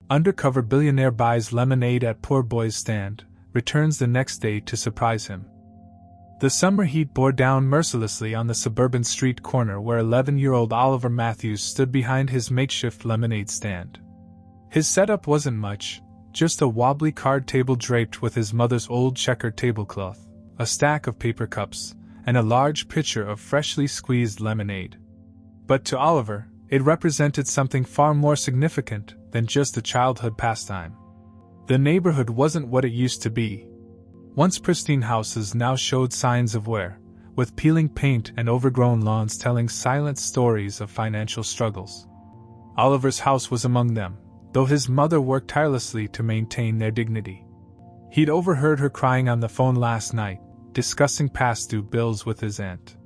Undercover Billionaire buys lemonade at poor boy's stand, returns the next day to surprise him. The summer heat bore down mercilessly on the suburban street corner where 11-year-old Oliver Matthews stood behind his makeshift lemonade stand. His setup wasn't much, just a wobbly card table draped with his mother's old checkered tablecloth, a stack of paper cups, and a large pitcher of freshly squeezed lemonade. But to Oliver, it represented something far more significant than just a childhood pastime. The neighborhood wasn't what it used to be. Once pristine houses now showed signs of wear, with peeling paint and overgrown lawns telling silent stories of financial struggles. Oliver's house was among them, though his mother worked tirelessly to maintain their dignity. He'd overheard her crying on the phone last night, discussing past due bills with his aunt.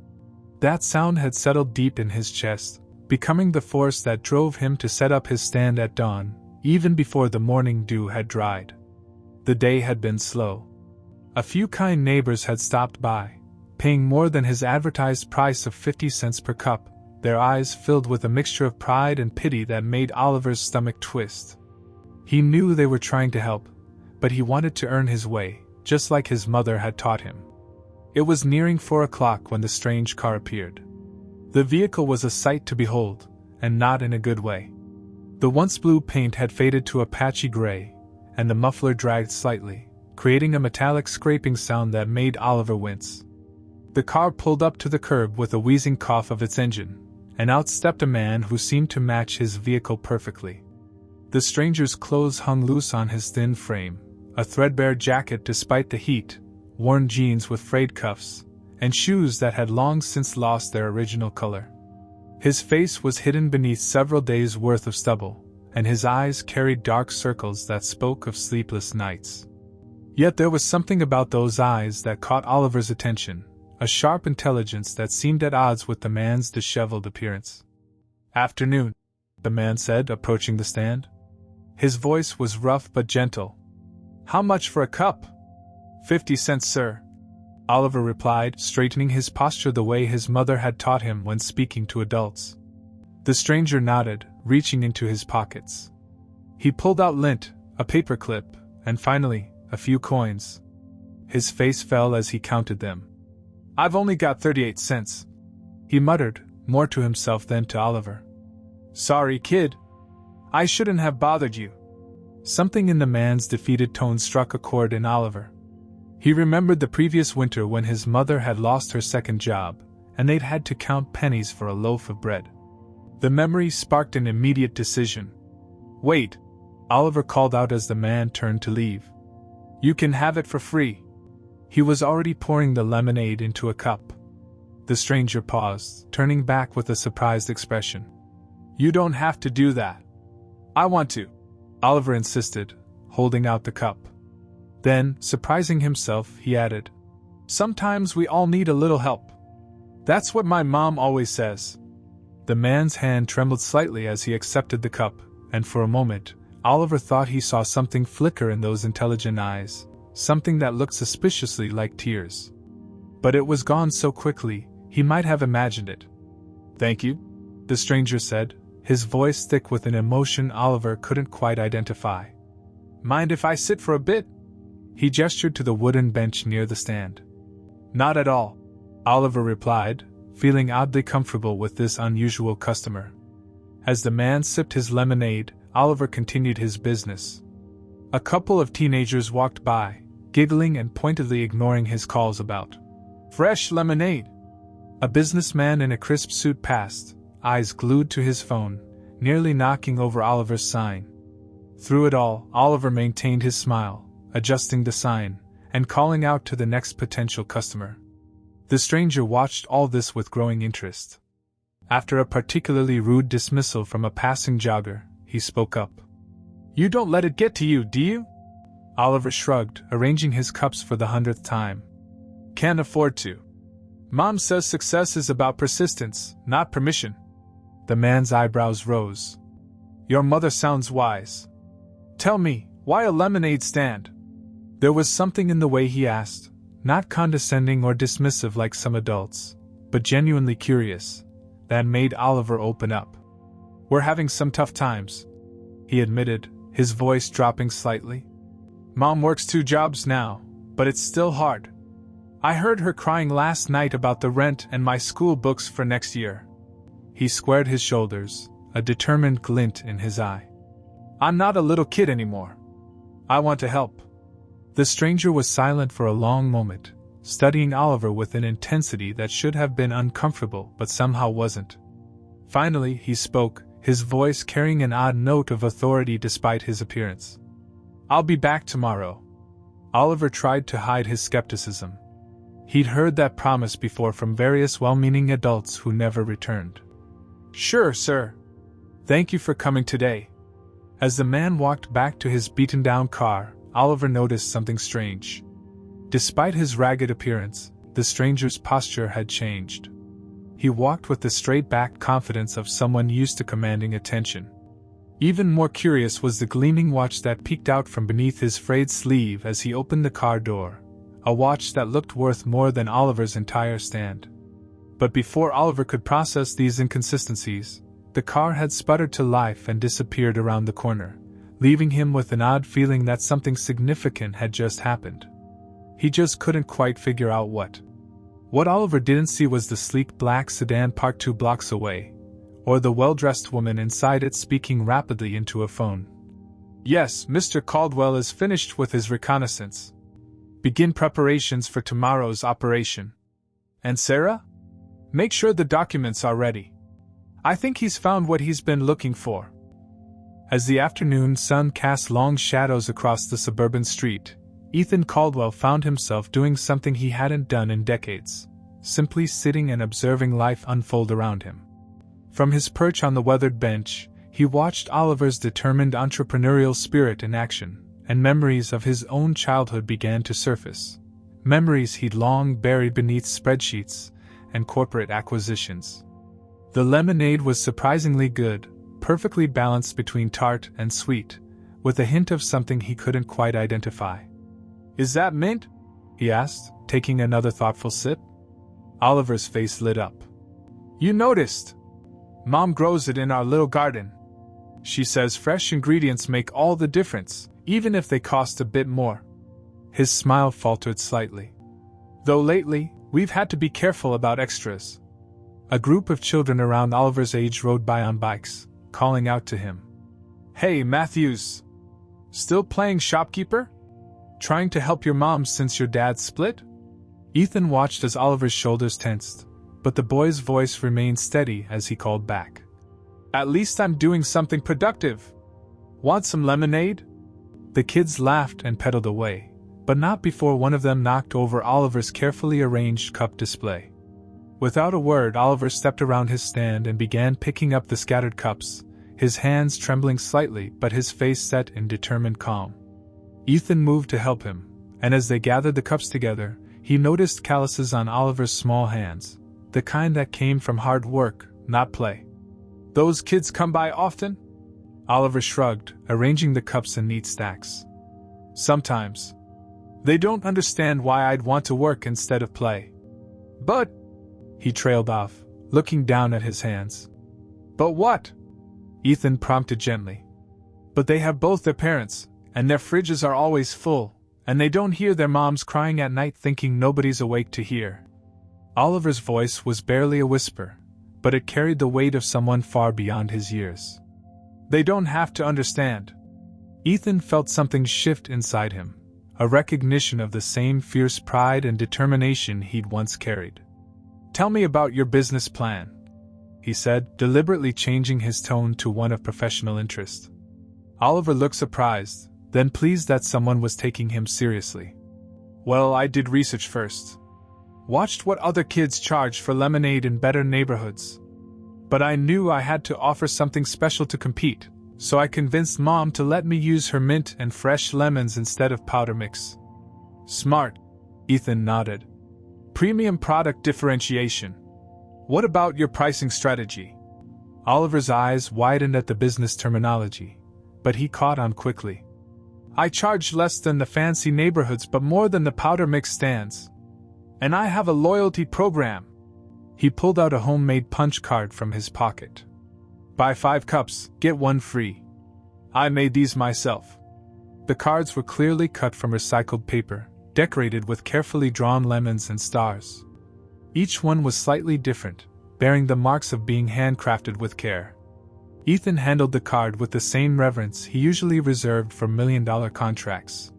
That sound had settled deep in his chest, becoming the force that drove him to set up his stand at dawn, even before the morning dew had dried. The day had been slow. A few kind neighbors had stopped by, paying more than his advertised price of 50 cents per cup, their eyes filled with a mixture of pride and pity that made Oliver's stomach twist. He knew they were trying to help, but he wanted to earn his way, just like his mother had taught him. It was nearing 4 o'clock when the strange car appeared. The vehicle was a sight to behold, and not in a good way. The once blue paint had faded to a patchy gray, and the muffler dragged slightly, creating a metallic scraping sound that made Oliver wince. The car pulled up to the curb with a wheezing cough of its engine, and out stepped a man who seemed to match his vehicle perfectly. The stranger's clothes hung loose on his thin frame, a threadbare jacket despite the heat, worn jeans with frayed cuffs, and shoes that had long since lost their original color. His face was hidden beneath several days' worth of stubble, and his eyes carried dark circles that spoke of sleepless nights. Yet there was something about those eyes that caught Oliver's attention, a sharp intelligence that seemed at odds with the man's disheveled appearance. "Afternoon," the man said, approaching the stand. His voice was rough but gentle. "How much for a cup?" 50 cents, sir," Oliver replied, straightening his posture the way his mother had taught him when speaking to adults. The stranger nodded, reaching into his pockets. He pulled out lint, a paper clip, and finally, a few coins. His face fell as he counted them. "I've only got 38 cents, he muttered, more to himself than to Oliver. "Sorry, kid. I shouldn't have bothered you." Something in the man's defeated tone struck a chord in Oliver. He remembered the previous winter when his mother had lost her second job, and they'd had to count pennies for a loaf of bread. The memory sparked an immediate decision. "Wait," Oliver called out as the man turned to leave. "You can have it for free." He was already pouring the lemonade into a cup. The stranger paused, turning back with a surprised expression. "You don't have to do that." "I want to," Oliver insisted, holding out the cup. Then, surprising himself, he added, "Sometimes we all need a little help. That's what my mom always says." The man's hand trembled slightly as he accepted the cup, and for a moment, Oliver thought he saw something flicker in those intelligent eyes, something that looked suspiciously like tears. But it was gone so quickly, he might have imagined it. "Thank you," the stranger said, his voice thick with an emotion Oliver couldn't quite identify. "Mind if I sit for a bit?" He gestured to the wooden bench near the stand. "Not at all," Oliver replied, feeling oddly comfortable with this unusual customer. As the man sipped his lemonade, Oliver continued his business. A couple of teenagers walked by, giggling and pointedly ignoring his calls about fresh lemonade. A businessman in a crisp suit passed, eyes glued to his phone, nearly knocking over Oliver's sign. Through it all, Oliver maintained his smile, adjusting the sign, and calling out to the next potential customer. The stranger watched all this with growing interest. After a particularly rude dismissal from a passing jogger, he spoke up. "You don't let it get to you, do you?" Oliver shrugged, arranging his cups for the 100th time. "Can't afford to. Mom says success is about persistence, not permission." The man's eyebrows rose. "Your mother sounds wise. Tell me, why a lemonade stand?" There was something in the way he asked, not condescending or dismissive like some adults, but genuinely curious, that made Oliver open up. "We're having some tough times," he admitted, his voice dropping slightly. Mom works 2 jobs now, but it's still hard. I heard her crying last night about the rent and my school books for next year. He squared his shoulders, a determined glint in his eye. I'm not a little kid anymore. I want to help. The stranger was silent for a long moment, studying Oliver with an intensity that should have been uncomfortable but somehow wasn't. Finally, he spoke, his voice carrying an odd note of authority despite his appearance. I'll be back tomorrow. Oliver tried to hide his skepticism. He'd heard that promise before from various well-meaning adults who never returned. Sure, sir. Thank you for coming today. As the man walked back to his beaten-down car, Oliver noticed something strange. Despite his ragged appearance, the stranger's posture had changed. He walked with the straight-backed confidence of someone used to commanding attention. Even more curious was the gleaming watch that peeked out from beneath his frayed sleeve as he opened the car door, a watch that looked worth more than Oliver's entire stand. But before Oliver could process these inconsistencies, the car had sputtered to life and disappeared around the corner, leaving him with an odd feeling that something significant had just happened. He just couldn't quite figure out what. What Oliver didn't see was the sleek black sedan parked 2 blocks away, or the well-dressed woman inside it speaking rapidly into a phone. Yes, Mr. Caldwell is finished with his reconnaissance. Begin preparations for tomorrow's operation. And Sarah? Make sure the documents are ready. I think he's found what he's been looking for. As the afternoon sun cast long shadows across the suburban street, Ethan Caldwell found himself doing something he hadn't done in decades, simply sitting and observing life unfold around him. From his perch on the weathered bench, he watched Oliver's determined entrepreneurial spirit in action, and memories of his own childhood began to surface. Memories he'd long buried beneath spreadsheets and corporate acquisitions. The lemonade was surprisingly good, perfectly balanced between tart and sweet, with a hint of something he couldn't quite identify. Is that mint? He asked, taking another thoughtful sip. Oliver's face lit up. You noticed? Mom grows it in our little garden. She says fresh ingredients make all the difference, even if they cost a bit more. His smile faltered slightly. Though lately, we've had to be careful about extras. A group of children around Oliver's age rode by on bikes, calling out to him. Hey, Matthews! Still playing shopkeeper? Trying to help your mom since your dad split? Ethan watched as Oliver's shoulders tensed, but the boy's voice remained steady as he called back. At least I'm doing something productive. Want some lemonade? The kids laughed and pedaled away, but not before one of them knocked over Oliver's carefully arranged cup display. Without a word, Oliver stepped around his stand and began picking up the scattered cups, his hands trembling slightly but his face set in determined calm. Ethan moved to help him, and as they gathered the cups together, he noticed calluses on Oliver's small hands, the kind that came from hard work, not play. Those kids come by often? Oliver shrugged, arranging the cups in neat stacks. Sometimes. They don't understand why I'd want to work instead of play. But, he trailed off, looking down at his hands. But what? Ethan prompted gently. But they have both their parents, and their fridges are always full, and they don't hear their moms crying at night thinking nobody's awake to hear. Oliver's voice was barely a whisper, but it carried the weight of someone far beyond his years. They don't have to understand. Ethan felt something shift inside him, a recognition of the same fierce pride and determination he'd once carried. Tell me about your business plan, he said, deliberately changing his tone to one of professional interest. Oliver looked surprised, then pleased that someone was taking him seriously. Well, I did research first. Watched what other kids charged for lemonade in better neighborhoods. But I knew I had to offer something special to compete, so I convinced Mom to let me use her mint and fresh lemons instead of powder mix. Smart, Ethan nodded. Premium product differentiation. What about your pricing strategy? Oliver's eyes widened at the business terminology, but he caught on quickly. I charge less than the fancy neighborhoods but more than the powder mix stands. And I have a loyalty program. He pulled out a homemade punch card from his pocket. Buy 5 cups, get 1 free. I made these myself. The cards were clearly cut from recycled paper, decorated with carefully drawn lemons and stars. Each one was slightly different, bearing the marks of being handcrafted with care. Ethan handled the card with the same reverence he usually reserved for million-dollar contracts.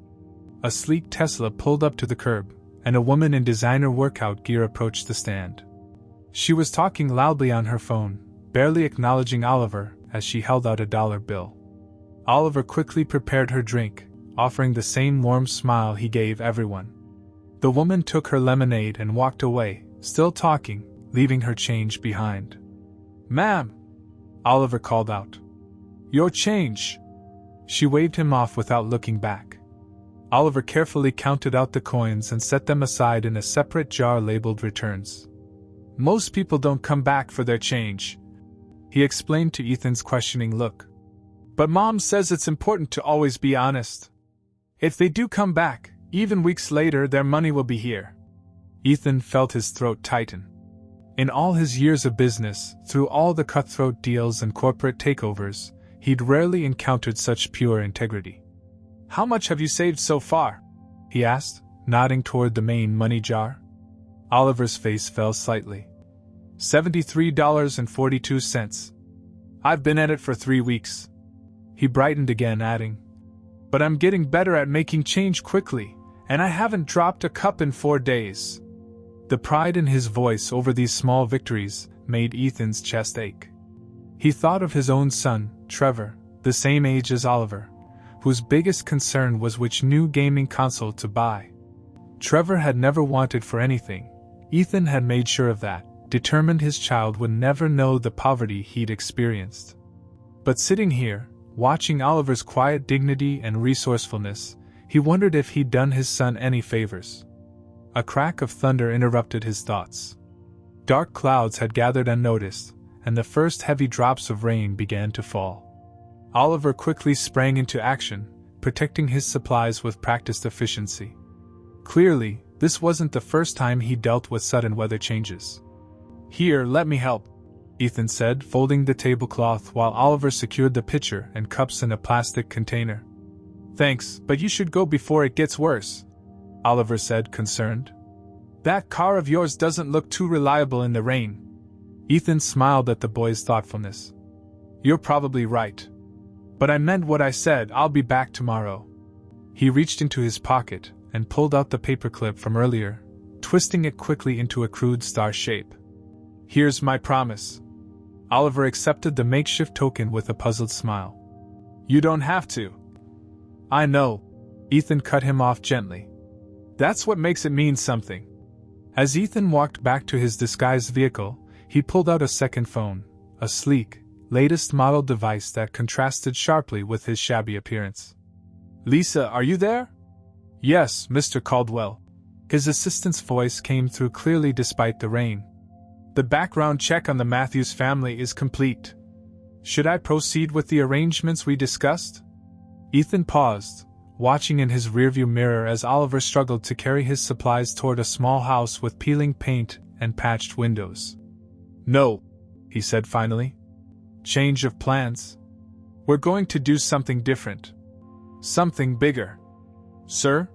A sleek Tesla pulled up to the curb, and a woman in designer workout gear approached the stand. She was talking loudly on her phone, barely acknowledging Oliver as she held out a dollar bill. Oliver quickly prepared her drink, offering the same warm smile he gave everyone. The woman took her lemonade and walked away, still talking, leaving her change behind. "Ma'am!" Oliver called out. "Your change!" She waved him off without looking back. Oliver carefully counted out the coins and set them aside in a separate jar labeled returns. "Most people don't come back for their change," he explained to Ethan's questioning look. "But Mom says it's important to always be honest. If they do come back, even weeks later their money will be here." Ethan felt his throat tighten. In all his years of business, through all the cutthroat deals and corporate takeovers, he'd rarely encountered such pure integrity. "How much have you saved so far?" he asked, nodding toward the main money jar. Oliver's face fell slightly. $73.42. "I've been at it for 3 weeks. He brightened again, adding, "But I'm getting better at making change quickly, and I haven't dropped a cup in 4 days. The pride in his voice over these small victories made Ethan's chest ache. He thought of his own son, Trevor, the same age as Oliver, whose biggest concern was which new gaming console to buy. Trevor had never wanted for anything. Ethan had made sure of that, determined his child would never know the poverty he'd experienced. But sitting here, watching Oliver's quiet dignity and resourcefulness, he wondered if he'd done his son any favors. A crack of thunder interrupted his thoughts. Dark clouds had gathered unnoticed, and the first heavy drops of rain began to fall. Oliver quickly sprang into action, protecting his supplies with practiced efficiency. Clearly, this wasn't the first time he dealt with sudden weather changes. "Here, let me help," Ethan said, folding the tablecloth while Oliver secured the pitcher and cups in a plastic container. "Thanks, but you should go before it gets worse," Oliver said, concerned. "That car of yours doesn't look too reliable in the rain." Ethan smiled at the boy's thoughtfulness. "You're probably right. But I meant what I said. I'll be back tomorrow." He reached into his pocket and pulled out the paperclip from earlier, twisting it quickly into a crude star shape. "Here's my promise." Oliver accepted the makeshift token with a puzzled smile. "You don't have to." "I know," Ethan cut him off gently. "That's what makes it mean something." As Ethan walked back to his disguised vehicle, he pulled out a second phone, a sleek, latest model device that contrasted sharply with his shabby appearance. "Lisa, are you there?" "Yes, Mr. Caldwell." His assistant's voice came through clearly despite the rain. "The background check on the Matthews family is complete. Should I proceed with the arrangements we discussed?" Ethan paused, watching in his rearview mirror as Oliver struggled to carry his supplies toward a small house with peeling paint and patched windows. "No," he said finally. "Change of plans. We're going to do something different. Something bigger." "Sir?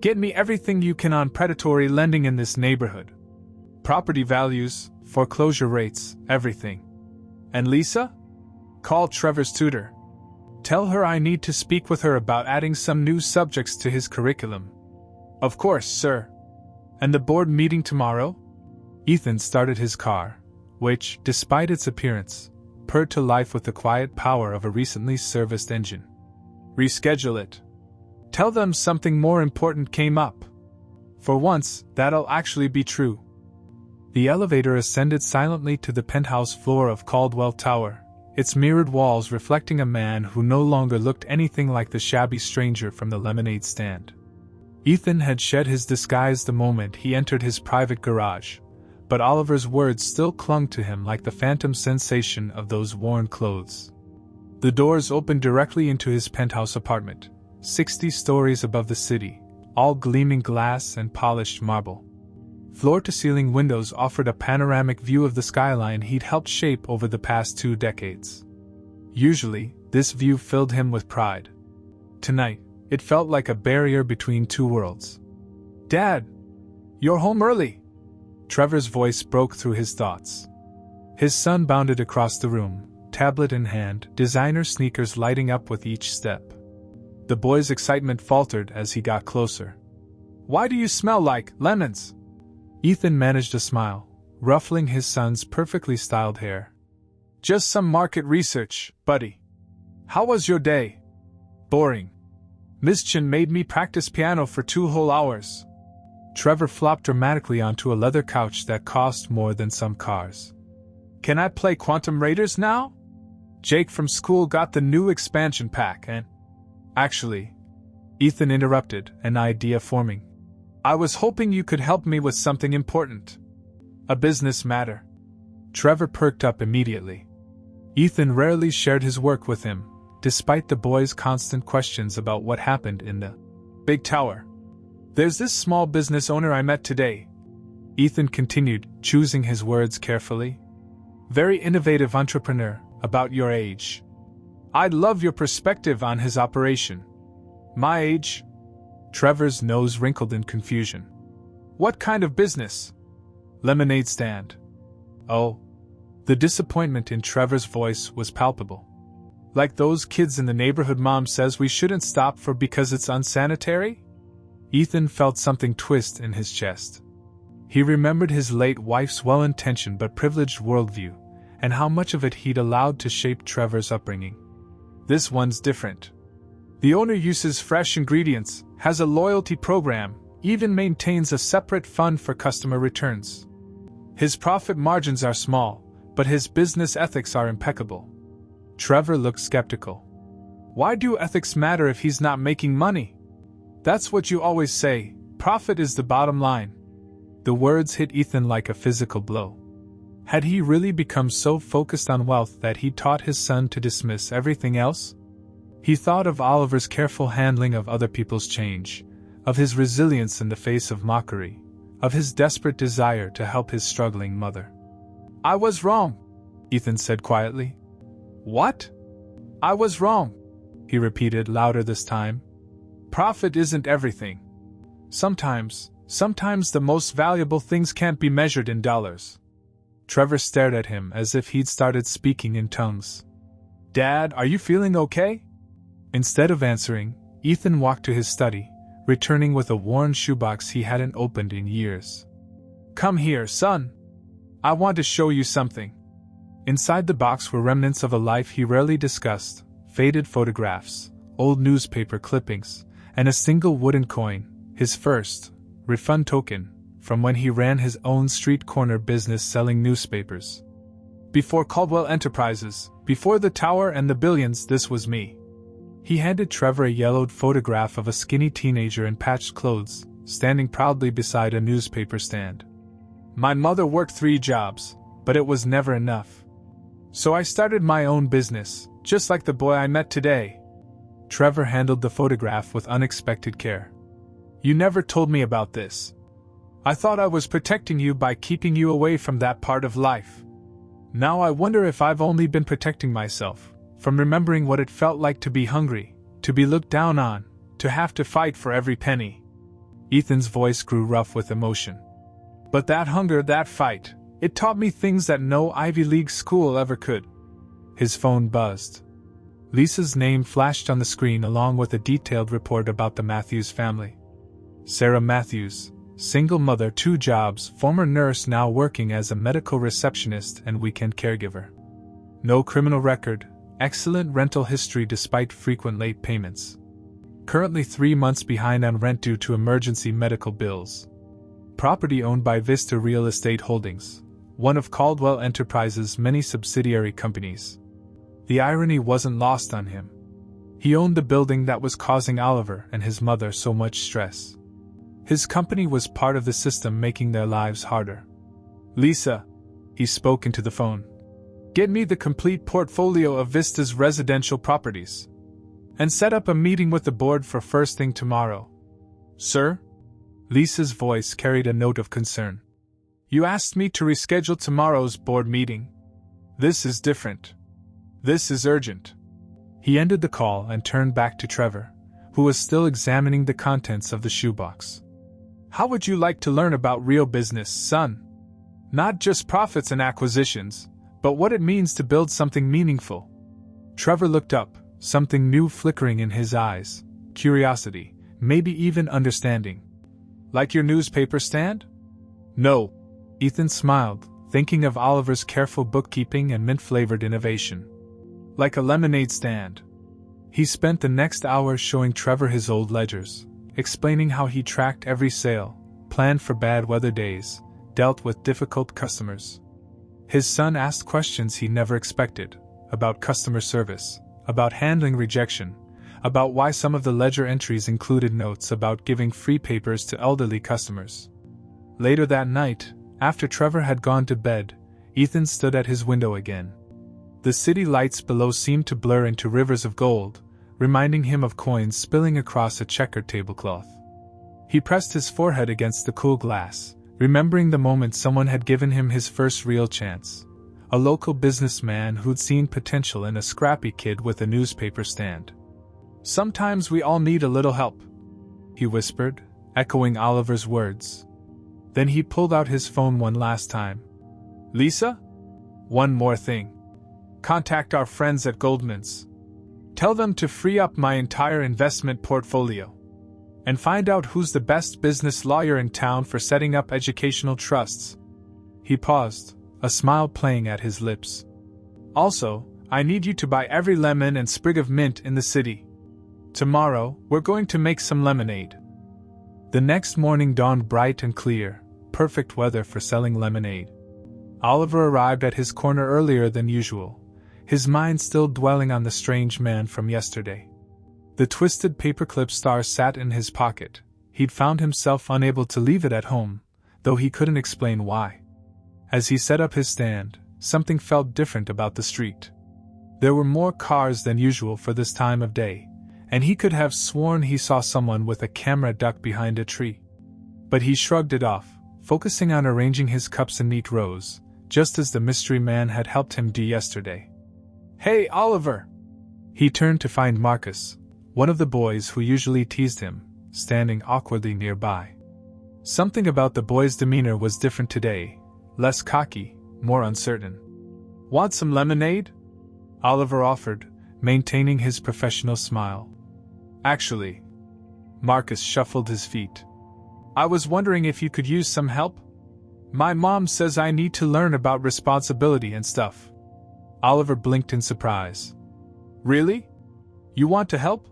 Get me everything you can on predatory lending in this neighborhood. Property values, foreclosure rates, everything. And Lisa? Call Trevor's tutor. Tell her I need to speak with her about adding some new subjects to his curriculum." "Of course, sir." "And the board meeting tomorrow?" Ethan started his car, which, despite its appearance, purred to life with the quiet power of a recently serviced engine. "Reschedule it. Tell them something more important came up. For once, that'll actually be true." The elevator ascended silently to the penthouse floor of Caldwell Tower, its mirrored walls reflecting a man who no longer looked anything like the shabby stranger from the lemonade stand. Ethan had shed his disguise the moment he entered his private garage, but Oliver's words still clung to him like the phantom sensation of those worn clothes. The doors opened directly into his penthouse apartment, 60 stories above the city, all gleaming glass and polished marble. Floor-to-ceiling windows offered a panoramic view of the skyline he'd helped shape over the past 2 decades. Usually, This view filled him with pride. Tonight, it felt like a barrier between two worlds. "Dad! You're home early!" Trevor's voice broke through his thoughts. His son bounded across the room, tablet in hand, designer sneakers lighting up with each step. The boy's excitement faltered as he got closer. "Why do you smell like lemons?" Ethan managed a smile, ruffling his son's perfectly styled hair. "Just some market research, buddy. How was your day?" "Boring. Miss Chin made me practice piano for 2 whole hours." Trevor flopped dramatically onto a leather couch that cost more than some cars. "Can I play Quantum Raiders now? Jake from school got the new expansion pack and—" "Actually," Ethan interrupted, an idea forming. "I was hoping you could help me with something important. A business matter." Trevor perked up immediately. Ethan rarely shared his work with him, despite the boy's constant questions about what happened in the big tower. "There's this small business owner I met today," Ethan continued, choosing his words carefully. "Very innovative entrepreneur, about your age. I'd love your perspective on his operation." "My age?" Trevor's nose wrinkled in confusion. "What kind of business?" "Lemonade stand." "Oh." The disappointment in Trevor's voice was palpable. "Like those kids in the neighborhood mom says we shouldn't stop for because it's unsanitary?" Ethan felt something twist in his chest. He remembered his late wife's well-intentioned but privileged worldview, and how much of it he'd allowed to shape Trevor's upbringing. This one's different. The owner uses fresh ingredients, has a loyalty program, even maintains a separate fund for customer returns. His profit margins are small, but his business ethics are impeccable. Trevor looked skeptical. "Why do ethics matter if he's not making money?" "That's what you always say, profit is the bottom line." The words hit Ethan like a physical blow. Had he really become so focused on wealth that he taught his son to dismiss everything else? He thought of Oliver's careful handling of other people's change, of his resilience in the face of mockery, of his desperate desire to help his struggling mother. "I was wrong," Ethan said quietly. "What?" "I was wrong," he repeated louder this time. "Profit isn't everything. Sometimes the most valuable things can't be measured in dollars." Trevor stared at him as if he'd started speaking in tongues. "Dad, are you feeling okay?" Instead of answering, Ethan walked to his study, returning with a worn shoebox he hadn't opened in years. "Come here, son. I want to show you something." Inside the box were remnants of a life he rarely discussed, faded photographs, old newspaper clippings, and a single wooden coin, his first refund token, from when he ran his own street corner business selling newspapers. "Before Caldwell Enterprises, before the tower and the billions, this was me." He handed Trevor a yellowed photograph of a skinny teenager in patched clothes, standing proudly beside a newspaper stand. "My mother worked 3 jobs, but it was never enough. So I started my own business, just like the boy I met today." Trevor handled the photograph with unexpected care. "You never told me about this. I thought I was protecting you by keeping you away from that part of life. Now I wonder if I've only been protecting myself, from remembering what it felt like to be hungry, to be looked down on, to have to fight for every penny." Ethan's voice grew rough with emotion. "But that hunger, that fight, it taught me things that no Ivy League school ever could." His phone buzzed. Lisa's name flashed on the screen along with a detailed report about the Matthews family. Sarah Matthews, single mother, 2 jobs, former nurse, now working as a medical receptionist and weekend caregiver. No criminal record, excellent rental history despite frequent late payments. Currently 3 months behind on rent due to emergency medical bills. Property owned by Vista Real Estate Holdings, one of Caldwell Enterprises' many subsidiary companies. The irony wasn't lost on him. He owned the building that was causing Oliver and his mother so much stress. His company was part of the system making their lives harder. "Lisa," he spoke into the phone, "get me the complete portfolio of Vista's residential properties. And set up a meeting with the board for first thing tomorrow." "Sir?" Lisa's voice carried a note of concern. "You asked me to reschedule tomorrow's board meeting. This is different. This is urgent." He ended the call and turned back to Trevor, who was still examining the contents of the shoebox. How would you like to learn about real business, son? Not just profits and acquisitions, but what it means to build something meaningful. Trevor looked up, something new flickering in his eyes, curiosity, maybe even understanding. Like your newspaper stand? No. Ethan smiled, thinking of Oliver's careful bookkeeping and mint-flavored innovation. Like a lemonade stand. He spent the next hour showing Trevor his old ledgers, explaining how he tracked every sale, planned for bad weather days, dealt with difficult customers. His son asked questions he never expected, about customer service, about handling rejection, about why some of the ledger entries included notes about giving free papers to elderly customers. Later that night, after Trevor had gone to bed, Ethan stood at his window again. The city lights below seemed to blur into rivers of gold, reminding him of coins spilling across a checkered tablecloth. He pressed his forehead against the cool glass, remembering the moment someone had given him his first real chance. A local businessman who'd seen potential in a scrappy kid with a newspaper stand. Sometimes we all need a little help, he whispered, echoing Oliver's words. Then he pulled out his phone one last time. Lisa? One more thing. Contact our friends at Goldman's. Tell them to free up my entire investment portfolio. And find out who's the best business lawyer in town for setting up educational trusts. He paused, a smile playing at his lips. Also, I need you to buy every lemon and sprig of mint in the city. Tomorrow, we're going to make some lemonade. The next morning dawned bright and clear, perfect weather for selling lemonade. Oliver arrived at his corner earlier than usual, his mind still dwelling on the strange man from yesterday. The twisted paperclip star sat in his pocket. He'd found himself unable to leave it at home, though he couldn't explain why. As he set up his stand, something felt different about the street. There were more cars than usual for this time of day, and he could have sworn he saw someone with a camera ducked behind a tree. But he shrugged it off, focusing on arranging his cups in neat rows, just as the mystery man had helped him do yesterday. Hey, Oliver! He turned to find Marcus, one of the boys who usually teased him, standing awkwardly nearby. Something about the boy's demeanor was different today, less cocky, more uncertain. Want some lemonade? Oliver offered, maintaining his professional smile. Actually, Marcus shuffled his feet. I was wondering if you could use some help? My mom says I need to learn about responsibility and stuff. Oliver blinked in surprise. Really? You want to help?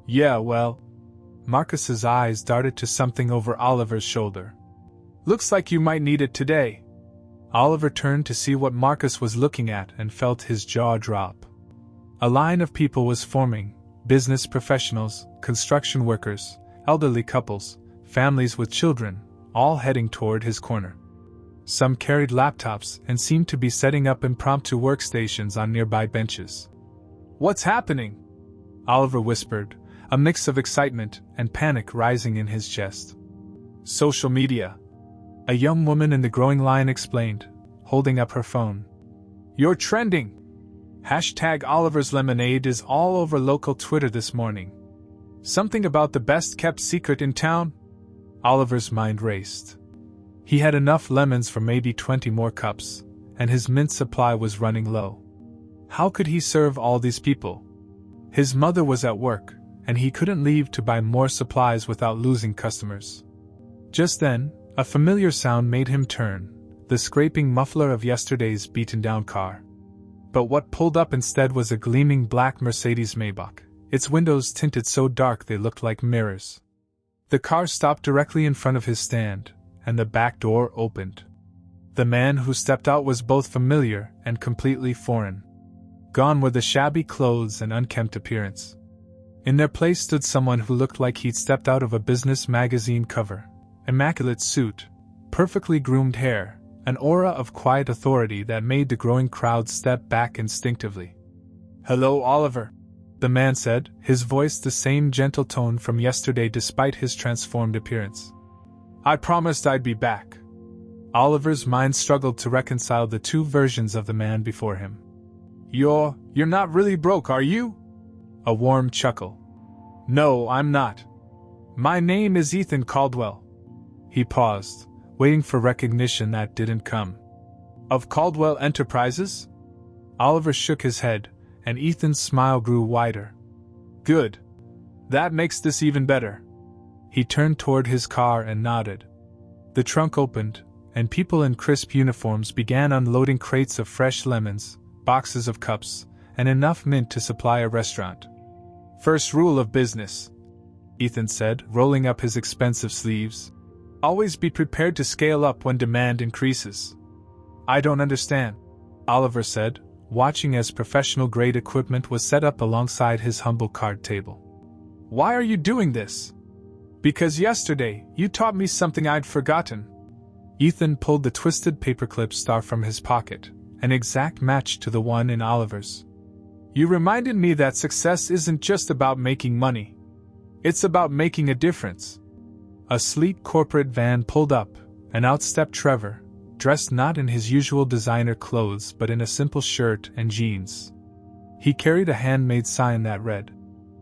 Yeah, well. Marcus's eyes darted to something over Oliver's shoulder. Looks like you might need it today. Oliver turned to see what Marcus was looking at and felt his jaw drop. A line of people was forming, business professionals, construction workers, elderly couples, families with children, all heading toward his corner. Some carried laptops and seemed to be setting up impromptu workstations on nearby benches. What's happening? Oliver whispered, a mix of excitement and panic rising in his chest. Social media. A young woman in the growing line explained, holding up her phone. You're trending! Hashtag Oliver's Lemonade is all over local Twitter this morning. Something about the best-kept secret in town? Oliver's mind raced. He had enough lemons for maybe 20 more cups, and his mint supply was running low. How could he serve all these people? His mother was at work, and he couldn't leave to buy more supplies without losing customers. Just then, a familiar sound made him turn, the scraping muffler of yesterday's beaten-down car. But what pulled up instead was a gleaming black Mercedes Maybach, its windows tinted so dark they looked like mirrors. The car stopped directly in front of his stand, and the back door opened. The man who stepped out was both familiar and completely foreign. Gone were the shabby clothes and unkempt appearance. In their place stood someone who looked like he'd stepped out of a business magazine cover. Immaculate suit, perfectly groomed hair, an aura of quiet authority that made the growing crowd step back instinctively. Hello, Oliver, the man said, his voice the same gentle tone from yesterday despite his transformed appearance. I promised I'd be back. Oliver's mind struggled to reconcile the two versions of the man before him. You're not really broke, are you? A warm chuckle. No, I'm not. My name is Ethan Caldwell. He paused, waiting for recognition that didn't come. Of Caldwell Enterprises? Oliver shook his head, and Ethan's smile grew wider. Good. That makes this even better. He turned toward his car and nodded. The trunk opened, and people in crisp uniforms began unloading crates of fresh lemons, boxes of cups, and enough mint to supply a restaurant. First rule of business, Ethan said, rolling up his expensive sleeves. Always be prepared to scale up when demand increases. I don't understand, Oliver said, watching as professional-grade equipment was set up alongside his humble card table. Why are you doing this? Because yesterday, you taught me something I'd forgotten. Ethan pulled the twisted paperclip star from his pocket, an exact match to the one in Oliver's. You reminded me that success isn't just about making money. It's about making a difference. A sleek corporate van pulled up, and out stepped Trevor, dressed not in his usual designer clothes but in a simple shirt and jeans. He carried a handmade sign that read,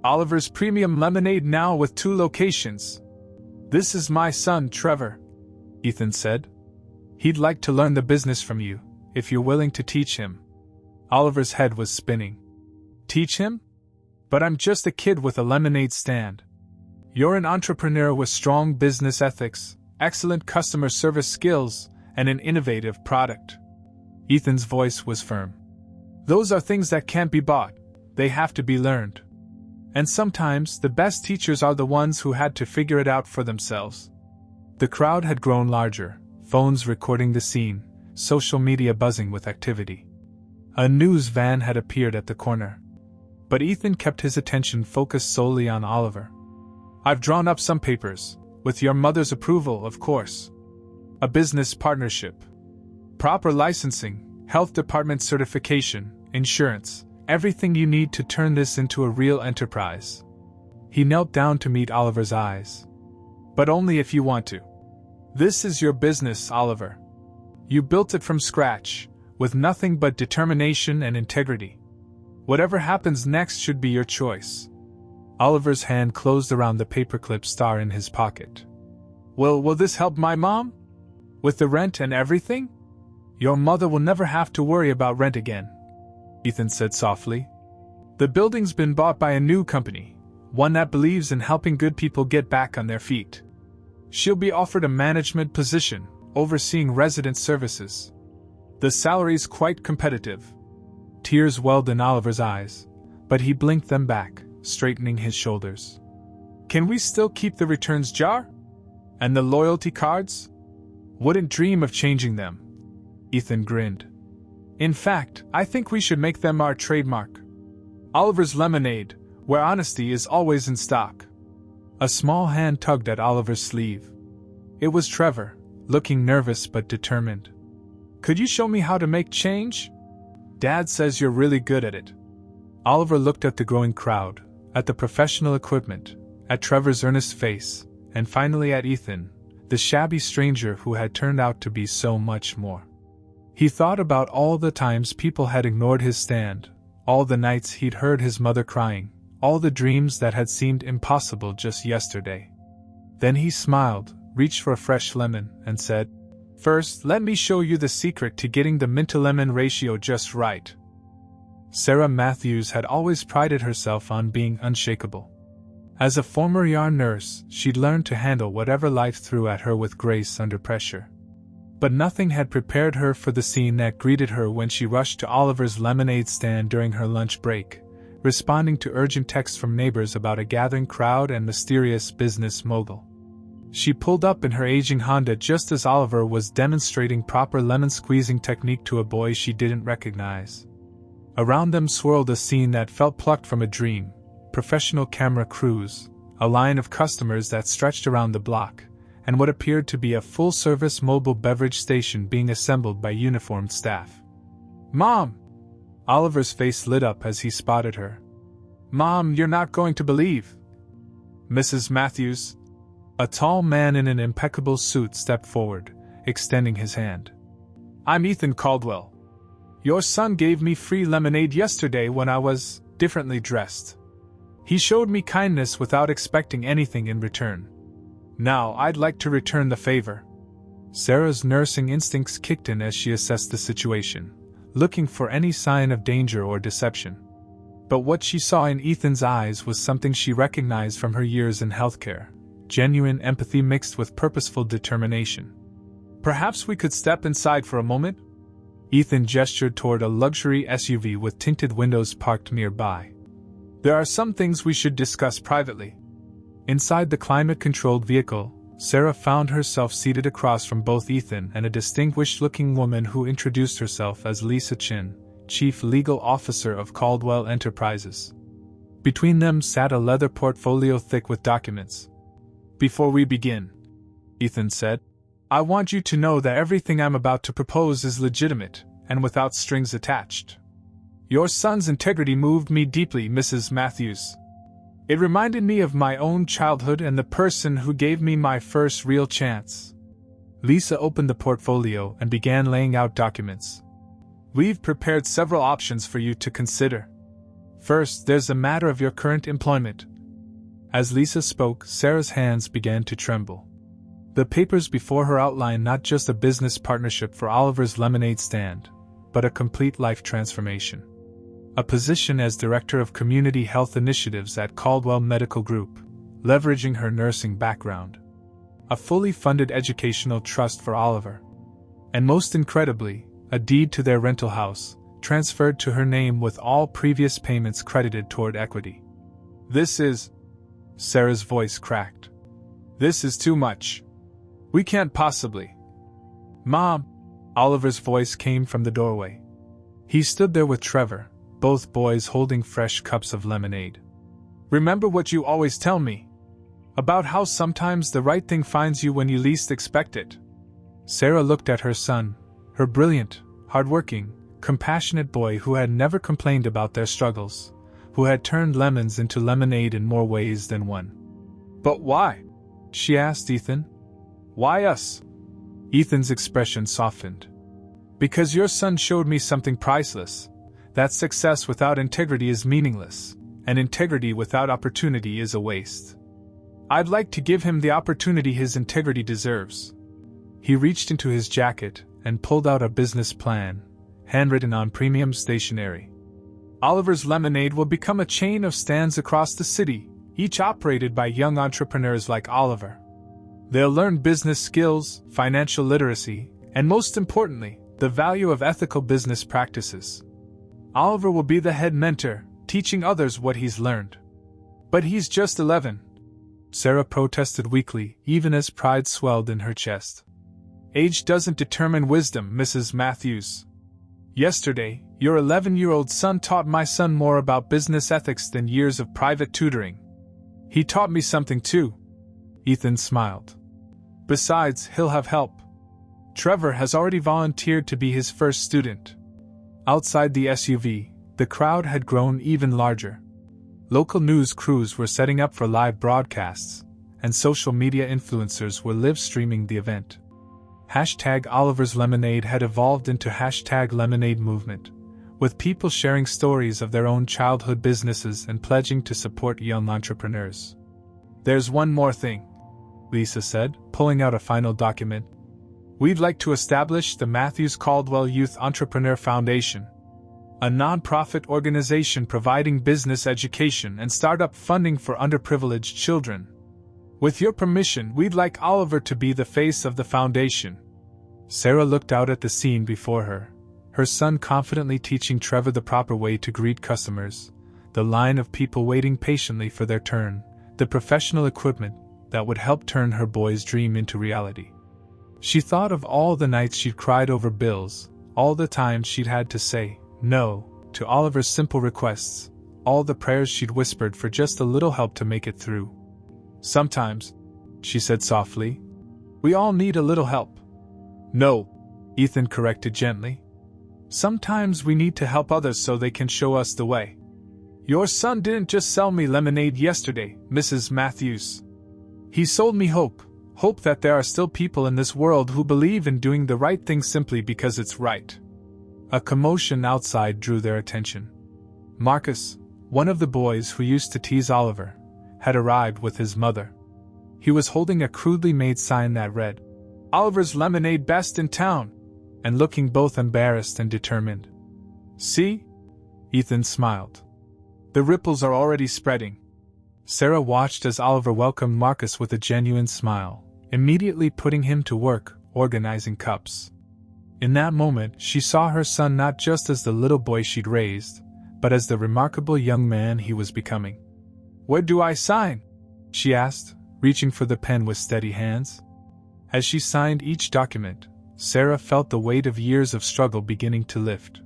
Oliver's Premium Lemonade now with 2 locations. This is my son, Trevor, Ethan said. He'd like to learn the business from you, if you're willing to teach him. Oliver's head was spinning. Teach him? But I'm just a kid with a lemonade stand. You're an entrepreneur with strong business ethics, excellent customer service skills, and an innovative product. Ethan's voice was firm. Those are things that can't be bought, they have to be learned. And sometimes the best teachers are the ones who had to figure it out for themselves. The crowd had grown larger, phones recording the scene, social media buzzing with activity. A news van had appeared at the corner. But Ethan kept his attention focused solely on Oliver. I've drawn up some papers, with your mother's approval, of course. A business partnership. Proper licensing, health department certification, insurance, everything you need to turn this into a real enterprise. He knelt down to meet Oliver's eyes. But only if you want to. This is your business, Oliver. You built it from scratch, with nothing but determination and integrity. Whatever happens next should be your choice. Oliver's hand closed around the paperclip star in his pocket. Will this help my mom? With the rent and everything? Your mother will never have to worry about rent again, Ethan said softly. The building's been bought by a new company, one that believes in helping good people get back on their feet. She'll be offered a management position, overseeing resident services. The salary's quite competitive. Tears welled in Oliver's eyes, but he blinked them back, straightening his shoulders. Can we still keep the returns jar? And the loyalty cards? Wouldn't dream of changing them. Ethan grinned. In fact, I think we should make them our trademark. Oliver's Lemonade, where honesty is always in stock. A small hand tugged at Oliver's sleeve. It was Trevor, looking nervous but determined. Could you show me how to make change? Dad says you're really good at it. Oliver looked at the growing crowd, at the professional equipment, at Trevor's earnest face, and finally at Ethan, the shabby stranger who had turned out to be so much more. He thought about all the times people had ignored his stand, all the nights he'd heard his mother crying, all the dreams that had seemed impossible just yesterday. Then he smiled, reached for a fresh lemon, and said, First, let me show you the secret to getting the mint-to-lemon ratio just right. Sarah Matthews had always prided herself on being unshakable. As a former yarn nurse, she'd learned to handle whatever life threw at her with grace under pressure. But nothing had prepared her for the scene that greeted her when she rushed to Oliver's lemonade stand during her lunch break, responding to urgent texts from neighbors about a gathering crowd and mysterious business mogul. She pulled up in her aging Honda just as Oliver was demonstrating proper lemon-squeezing technique to a boy she didn't recognize. Around them swirled a scene that felt plucked from a dream, professional camera crews, a line of customers that stretched around the block, and what appeared to be a full-service mobile beverage station being assembled by uniformed staff. Mom! Oliver's face lit up as he spotted her. Mom, you're not going to believe. Mrs. Matthews. A tall man in an impeccable suit stepped forward, extending his hand. I'm Ethan Caldwell. Your son gave me free lemonade yesterday when I was differently dressed. He showed me kindness without expecting anything in return. Now I'd like to return the favor." Sarah's nursing instincts kicked in as she assessed the situation, looking for any sign of danger or deception. But what she saw in Ethan's eyes was something she recognized from her years in healthcare: genuine empathy mixed with purposeful determination. "Perhaps we could step inside for a moment?" Ethan gestured toward a luxury SUV with tinted windows parked nearby. "There are some things we should discuss privately." Inside the climate-controlled vehicle, Sarah found herself seated across from both Ethan and a distinguished-looking woman who introduced herself as Lisa Chin, Chief Legal Officer of Caldwell Enterprises. Between them sat a leather portfolio thick with documents. "Before we begin," Ethan said, "I want you to know that everything I'm about to propose is legitimate and without strings attached. Your son's integrity moved me deeply, Mrs. Matthews. It reminded me of my own childhood and the person who gave me my first real chance." Lisa opened the portfolio and began laying out documents. "We've prepared several options for you to consider. First, there's the matter of your current employment." As Lisa spoke, Sarah's hands began to tremble. The papers before her outlined not just a business partnership for Oliver's lemonade stand, but a complete life transformation. A position as Director of Community Health Initiatives at Caldwell Medical Group, leveraging her nursing background. A fully funded educational trust for Oliver. And most incredibly, a deed to their rental house, transferred to her name with all previous payments credited toward equity. "This is..." Sarah's voice cracked. "This is too much. We can't possibly..." "Mom!" Oliver's voice came from the doorway. He stood there with Trevor, both boys holding fresh cups of lemonade. "Remember what you always tell me? About how sometimes the right thing finds you when you least expect it." Sarah looked at her son, her brilliant, hardworking, compassionate boy who had never complained about their struggles, who had turned lemons into lemonade in more ways than one. "But why?" she asked Ethan. "Why us?" Ethan's expression softened. "Because your son showed me something priceless. That success without integrity is meaningless, and integrity without opportunity is a waste. I'd like to give him the opportunity his integrity deserves." He reached into his jacket and pulled out a business plan, handwritten on premium stationery. "Oliver's Lemonade will become a chain of stands across the city, each operated by young entrepreneurs like Oliver. They'll learn business skills, financial literacy, and most importantly, the value of ethical business practices. Oliver will be the head mentor, teaching others what he's learned." "But he's just 11. Sarah protested weakly, even as pride swelled in her chest. "Age doesn't determine wisdom, Mrs. Matthews. Yesterday, your 11-year-old son taught my son more about business ethics than years of private tutoring. He taught me something too." Ethan smiled. "Besides, he'll have help. Trevor has already volunteered to be his first student." Outside the SUV, the crowd had grown even larger. Local news crews were setting up for live broadcasts, and social media influencers were live-streaming the event. #Oliver's Lemonade had evolved into #Lemonade Movement, with people sharing stories of their own childhood businesses and pledging to support young entrepreneurs. "There's one more thing," Lisa said, pulling out a final document. "We'd like to establish the Matthews Caldwell Youth Entrepreneur Foundation, a non-profit organization providing business education and startup funding for underprivileged children. With your permission, we'd like Oliver to be the face of the foundation." Sarah looked out at the scene before her son confidently teaching Trevor the proper way to greet customers, the line of people waiting patiently for their turn, the professional equipment that would help turn her boy's dream into reality. She thought of all the nights she'd cried over bills, all the times she'd had to say no to Oliver's simple requests, all the prayers she'd whispered for just a little help to make it through. "Sometimes," she said softly, "we all need a little help." "No," Ethan corrected gently. "Sometimes we need to help others so they can show us the way. Your son didn't just sell me lemonade yesterday, Mrs. Matthews. He sold me hope that there are still people in this world who believe in doing the right thing simply because it's right." A commotion outside drew their attention. "Marcus," One of the boys who used to tease Oliver had arrived with his mother. He was holding a crudely made sign that read, "Oliver's Lemonade Best in Town," and looking both embarrassed and determined. "See?" Ethan smiled. "The ripples are already spreading." Sarah watched as Oliver welcomed Marcus with a genuine smile, immediately putting him to work, organizing cups. In that moment, she saw her son not just as the little boy she'd raised, but as the remarkable young man he was becoming. "Where do I sign?" she asked, reaching for the pen with steady hands. As she signed each document, Sarah felt the weight of years of struggle beginning to lift.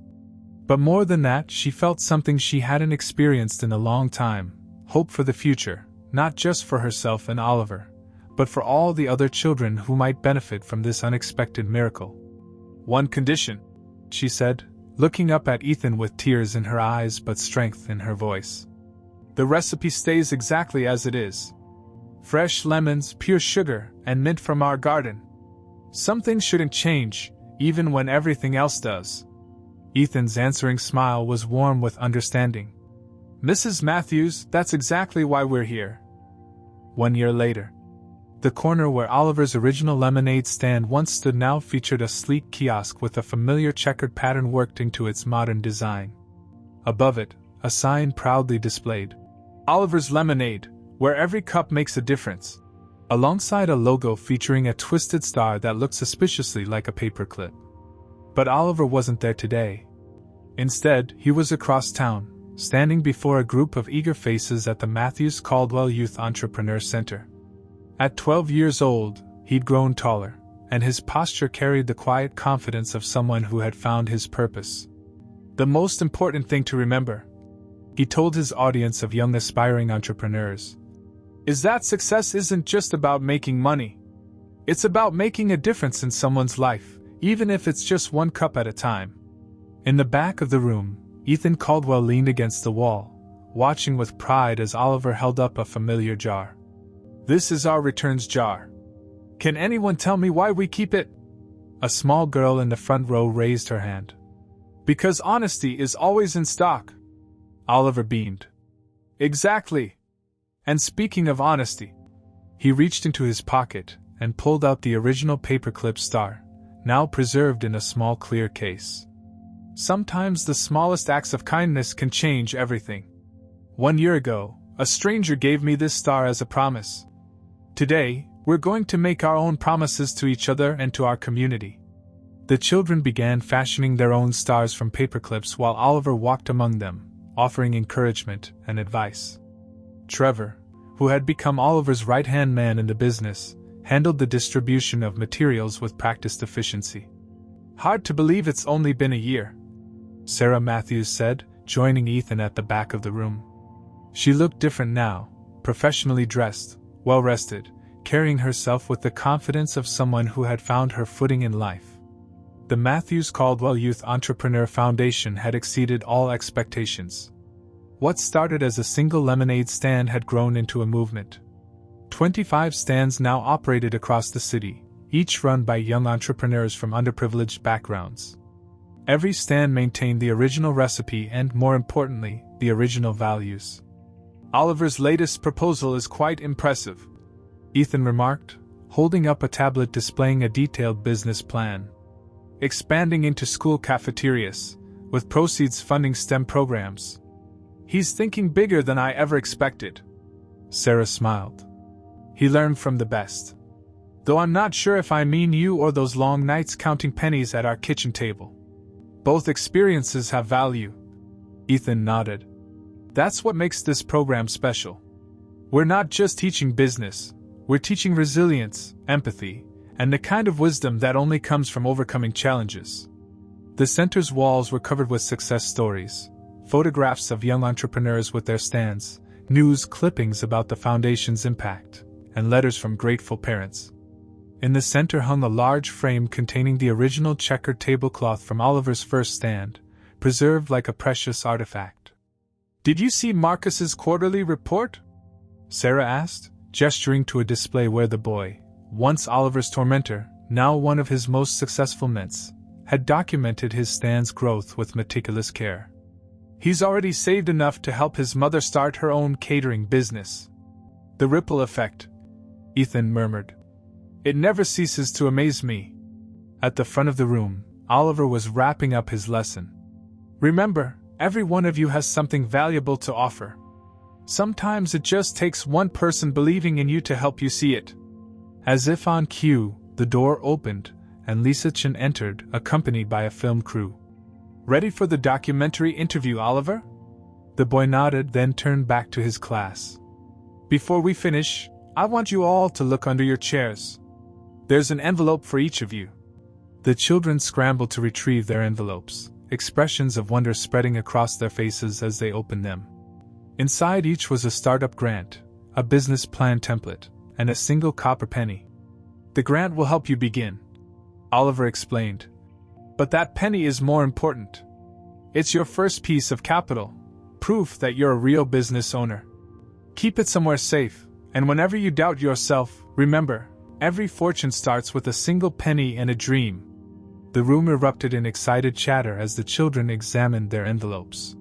But more than that, she felt something she hadn't experienced in a long time: hope for the future, not just for herself and Oliver, but for all the other children who might benefit from this unexpected miracle. "One condition," she said, looking up at Ethan with tears in her eyes but strength in her voice. "The recipe stays exactly as it is. Fresh lemons, pure sugar, and mint from our garden. Some things shouldn't change, even when everything else does." Ethan's answering smile was warm with understanding. "Mrs. Matthews, that's exactly why we're here." 1 year later. The corner where Oliver's original lemonade stand once stood now featured a sleek kiosk with a familiar checkered pattern worked into its modern design. Above it, a sign proudly displayed, "Oliver's Lemonade, where every cup makes a difference," alongside a logo featuring a twisted star that looked suspiciously like a paperclip. But Oliver wasn't there today. Instead, he was across town, standing before a group of eager faces at the Matthews Caldwell Youth Entrepreneur Center. At 12 years old, he'd grown taller, and his posture carried the quiet confidence of someone who had found his purpose. "The most important thing to remember," he told his audience of young aspiring entrepreneurs, "is that success isn't just about making money. It's about making a difference in someone's life, even if it's just one cup at a time." In the back of the room, Ethan Caldwell leaned against the wall, watching with pride as Oliver held up a familiar jar. "This is our returns jar. Can anyone tell me why we keep it?" A small girl in the front row raised her hand. "Because honesty is always in stock." Oliver beamed. "Exactly. And speaking of honesty," he reached into his pocket and pulled out the original paperclip star, now preserved in a small clear case. "Sometimes the smallest acts of kindness can change everything. 1 year ago, a stranger gave me this star as a promise. Today, we're going to make our own promises to each other and to our community." The children began fashioning their own stars from paperclips while Oliver walked among them, offering encouragement and advice. Trevor, who had become Oliver's right-hand man in the business, handled the distribution of materials with practiced efficiency. "Hard to believe it's only been a year," Sarah Matthews said, joining Ethan at the back of the room. She looked different now, professionally dressed, well-rested, carrying herself with the confidence of someone who had found her footing in life. The Matthews Caldwell Youth Entrepreneur Foundation had exceeded all expectations. What started as a single lemonade stand had grown into a movement. 25 stands now operated across the city, each run by young entrepreneurs from underprivileged backgrounds. Every stand maintained the original recipe and, more importantly, the original values. "Oliver's latest proposal is quite impressive," Ethan remarked, holding up a tablet displaying a detailed business plan. "Expanding into school cafeterias, with proceeds funding STEM programs. He's thinking bigger than I ever expected." Sarah smiled. "He learned from the best. Though I'm not sure if I mean you or those long nights counting pennies at our kitchen table. Both experiences have value." Ethan nodded. "That's what makes this program special. We're not just teaching business, we're teaching resilience, empathy, and the kind of wisdom that only comes from overcoming challenges." The center's walls were covered with success stories, photographs of young entrepreneurs with their stands, news clippings about the foundation's impact, and letters from grateful parents. In the center hung a large frame containing the original checkered tablecloth from Oliver's first stand, preserved like a precious artifact. "Did you see Marcus's quarterly report?" Sarah asked, gesturing to a display where the boy, once Oliver's tormentor, now one of his most successful mints, had documented his stand's growth with meticulous care. He's already saved enough to help his mother start her own catering business. The ripple effect, Ethan murmured. It never ceases to amaze me. At the front of the room, Oliver was wrapping up his lesson. Remember, every one of you has something valuable to offer. Sometimes it just takes one person believing in you to help you see it. As if on cue, the door opened, and Lisa Chen entered, accompanied by a film crew. Ready for the documentary interview, Oliver? The boy nodded, then turned back to his class. Before we finish, I want you all to look under your chairs. There's an envelope for each of you. The children scrambled to retrieve their envelopes, expressions of wonder spreading across their faces as they opened them. Inside each was a startup grant, a business plan template, and a single copper penny. The grant will help you begin, Oliver explained. But that penny is more important. It's your first piece of capital, proof that you're a real business owner. Keep it somewhere safe, and whenever you doubt yourself, remember, every fortune starts with a single penny and a dream. The room erupted in excited chatter as the children examined their envelopes.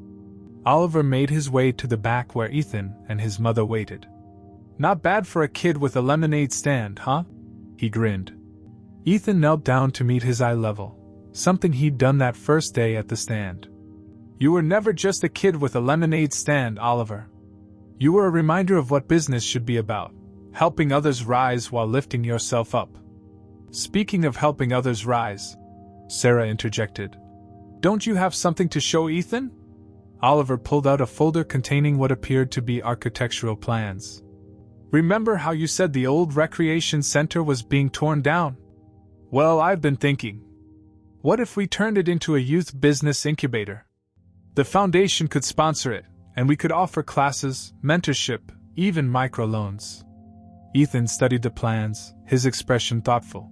Oliver made his way to the back where Ethan and his mother waited. Not bad for a kid with a lemonade stand, huh? He grinned. Ethan knelt down to meet his eye level, something he'd done that first day at the stand. You were never just a kid with a lemonade stand, Oliver. You were a reminder of what business should be about, helping others rise while lifting yourself up. Speaking of helping others rise, Sarah interjected. Don't you have something to show Ethan? Oliver pulled out a folder containing what appeared to be architectural plans. Remember how you said the old recreation center was being torn down? Well, I've been thinking. What if we turned it into a youth business incubator? The foundation could sponsor it, and we could offer classes, mentorship, even microloans. Ethan studied the plans, his expression thoughtful.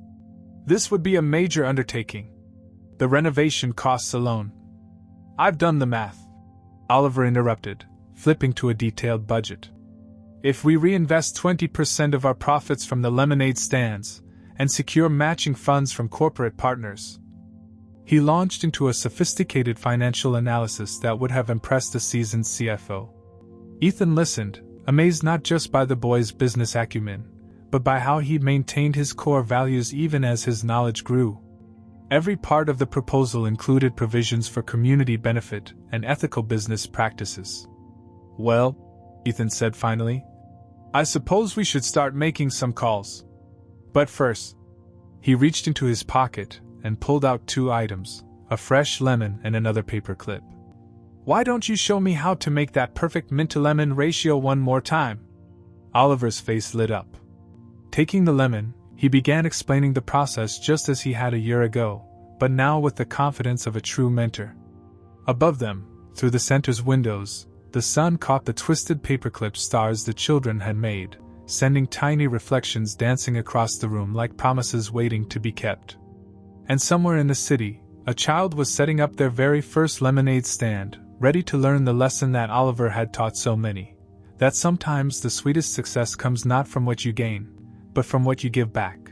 This would be a major undertaking. The renovation costs alone. I've done the math, Oliver interrupted, flipping to a detailed budget. If we reinvest 20% of our profits from the lemonade stands, and secure matching funds from corporate partners. He launched into a sophisticated financial analysis that would have impressed a seasoned CFO. Ethan listened, amazed not just by the boy's business acumen, but by how he maintained his core values even as his knowledge grew. Every part of the proposal included provisions for community benefit and ethical business practices. Well, Ethan said finally, I suppose we should start making some calls. But first, he reached into his pocket and pulled out 2 items, a fresh lemon and another paper clip. Why don't you show me how to make that perfect mint-to-lemon ratio one more time? Oliver's face lit up. Taking the lemon, he began explaining the process just as he had a year ago, but now with the confidence of a true mentor. Above them, through the center's windows, the sun caught the twisted paperclip stars the children had made, sending tiny reflections dancing across the room like promises waiting to be kept. And somewhere in the city, a child was setting up their very first lemonade stand, ready to learn the lesson that Oliver had taught so many, that sometimes the sweetest success comes not from what you gain, but from what you give back.